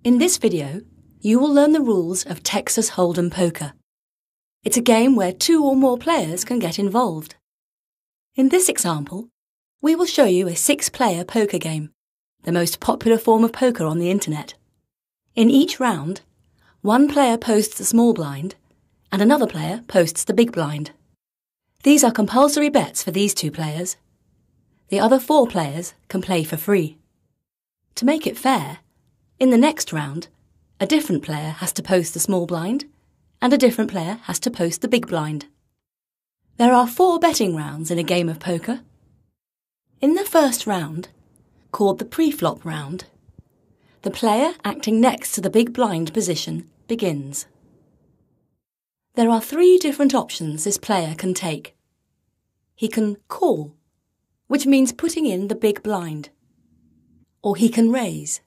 In this video, you will learn the rules of Texas Hold'em poker. It's a game where 2 or more players can get involved. In this example, we will show you a 6-player poker game, the most popular form of poker on the internet. In each round, one player posts the small blind and another player posts the big blind. These are compulsory bets for these 2 players. The other 4 players can play for free. To make it fair, in the next round, a different player has to post the small blind and a different player has to post the big blind. There are 4 betting rounds in a game of poker. In the first round, called the pre-flop round, the player acting next to the big blind position begins. There are 3 different options this player can take. He can call, which means putting in the big blind. Or he can raise,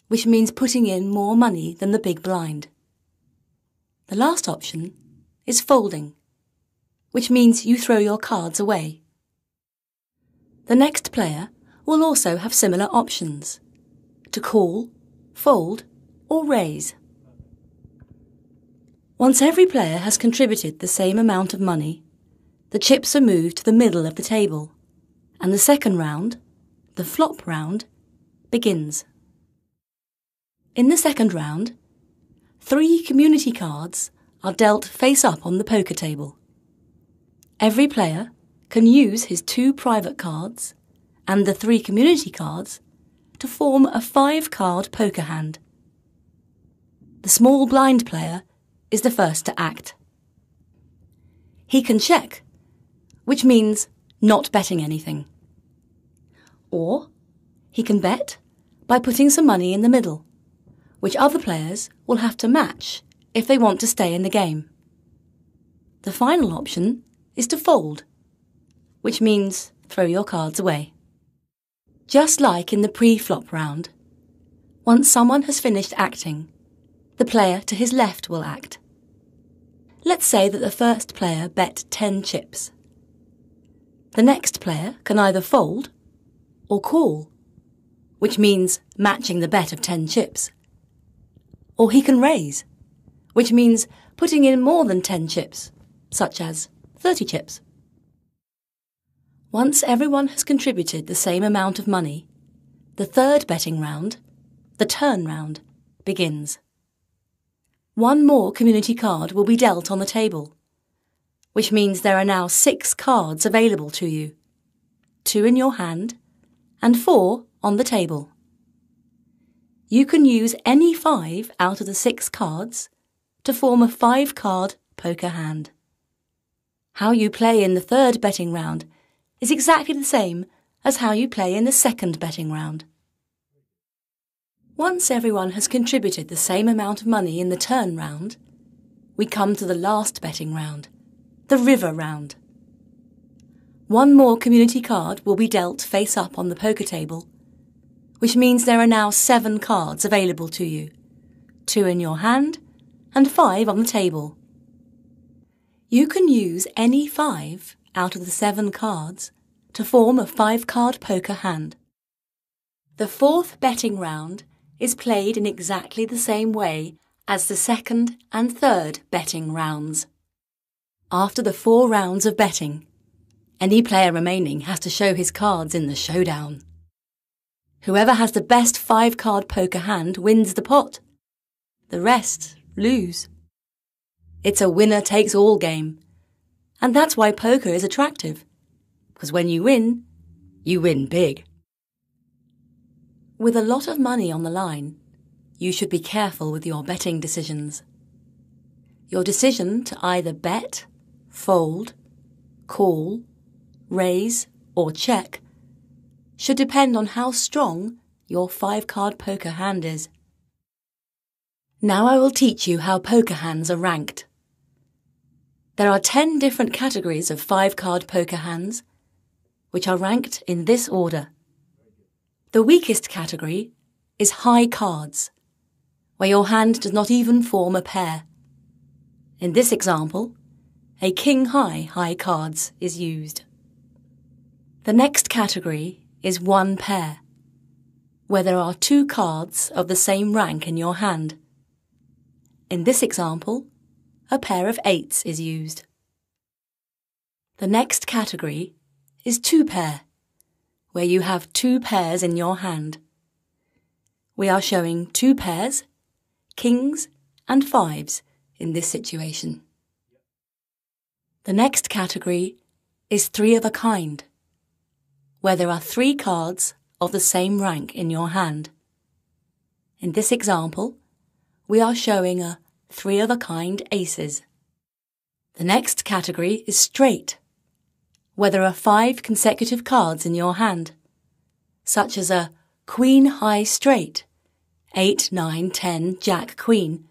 which means putting in more money than the big blind. The last option is folding, which means you throw your cards away. The next player will also have similar options, to call, fold, or raise. Once every player has contributed the same amount of money, the chips are moved to the middle of the table, and the second round, the flop round, begins. In the second round, 3 community cards are dealt face up on the poker table. Every player can use his 2 private cards and the 3 community cards to form a 5-card poker hand. The small blind player is the first to act. He can check, which means not betting anything. Or he can bet by putting some money in the middle, which other players will have to match if they want to stay in the game. The final option is to fold, which means throw your cards away. Just like in the pre-flop round, once someone has finished acting, the player to his left will act. Let's say that the first player bet 10 chips. The next player can either fold or call, which means matching the bet of 10 chips. Or he can raise, which means putting in more than 10 chips, such as 30 chips. Once everyone has contributed the same amount of money, the third betting round, the turn round, begins. 1 more community card will be dealt on the table, which means there are now 6 cards available to you, 2 in your hand and 4 on the table. You can use any 5 out of the 6 cards to form a 5-card poker hand. How you play in the third betting round is exactly the same as how you play in the second betting round. Once everyone has contributed the same amount of money in the turn round, we come to the last betting round, the river round. 1 more community card will be dealt face up on the poker table, which means there are now 7 cards available to you, 2 in your hand and 5 on the table. You can use any 5 out of the 7 cards to form a 5-card poker hand. The 4th betting round is played in exactly the same way as the second and third betting rounds. After the 4 rounds of betting, any player remaining has to show his cards in the showdown. Whoever has the best 5-card poker hand wins the pot. The rest lose. It's a winner-takes-all game. And that's why poker is attractive. Because when you win big. With a lot of money on the line, you should be careful with your betting decisions. Your decision to either bet, fold, call, raise, or check should depend on how strong your 5-card poker hand is. Now I will teach you how poker hands are ranked. There are 10 different categories of 5-card poker hands, which are ranked in this order. The weakest category is high cards, where your hand does not even form a pair. In this example, a king-high high cards is used. The next category is 1 pair, where there are two cards of the same rank in your hand. In this example, a pair of 8s is used. The next category is two pair, where you have two pairs in your hand. We are showing two pairs, kings and 5s in this situation. The next category is three of a kind, where there are three cards of the same rank in your hand. In this example, we are showing a three of a kind aces. The next category is straight, where there are 5 consecutive cards in your hand, such as a queen high straight, 8, 9, 10, jack, queen,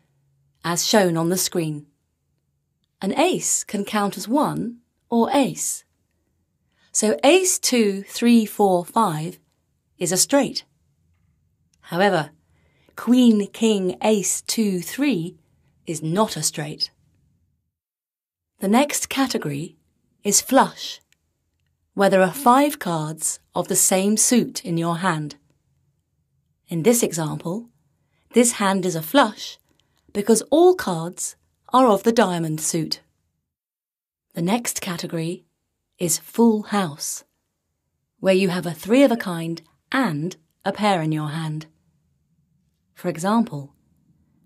as shown on the screen. An ace can count as 1 or ace. So ace 2, 3, 4, 5 is a straight. However, queen, king, ace 2, 3 is not a straight. The next category is flush, where there are 5 cards of the same suit in your hand. In this example, this hand is a flush because all cards are of the diamond suit. The next category is full house, where you have a three of a kind and a pair in your hand. For example,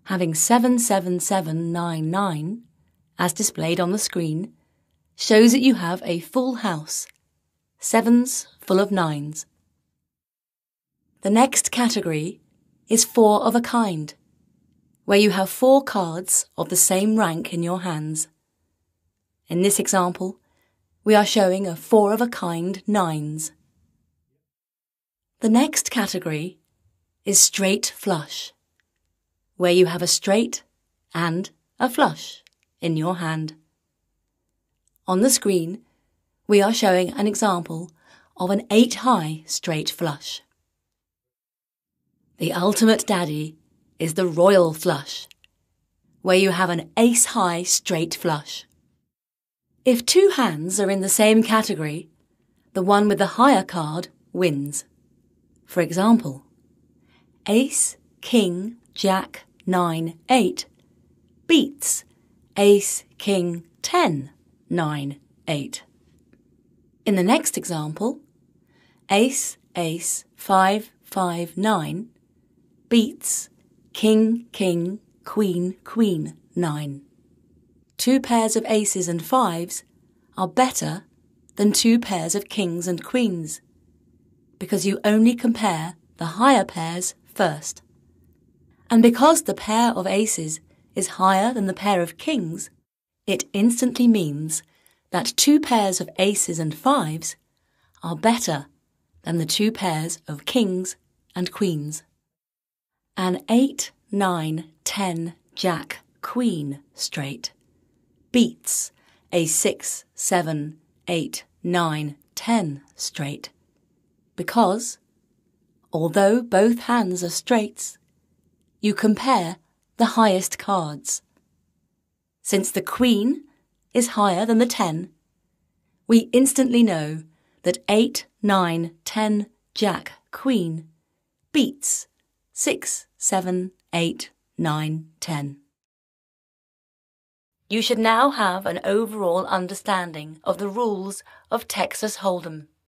having 7, 7, 7, 9, 9, as displayed on the screen, shows that you have a full house, 7s full of 9s. The next category is 4 of a kind, where you have 4 cards of the same rank in your hands. In this example, we are showing a 4 of a kind 9s. The next category is straight flush, where you have a straight and a flush in your hand. On the screen, we are showing an example of an 8 high straight flush. The ultimate daddy is the royal flush, where you have an ace high straight flush. If 2 hands are in the same category, the one with the higher card wins. For example, ace, king, jack, 9, 8 beats ace, king, 10, 9, 8. In the next example, ace, ace, 5, 5, 9 beats king, king, queen, queen, 9. 2 pairs of aces and 5s are better than 2 pairs of kings and queens, because you only compare the higher pairs first. And because the pair of aces is higher than the pair of kings, it instantly means that 2 pairs of aces and 5s are better than the 2 pairs of kings and queens. An 8, 9, 10, jack, queen straight beats a 6, 7, 8, 9, 10 straight, because, although both hands are straights, you compare the highest cards. Since the queen is higher than the 10, we instantly know that 8, 9, 10, jack, queen beats 6, 7, 8, 9, 10. You should now have an overall understanding of the rules of Texas Hold'em.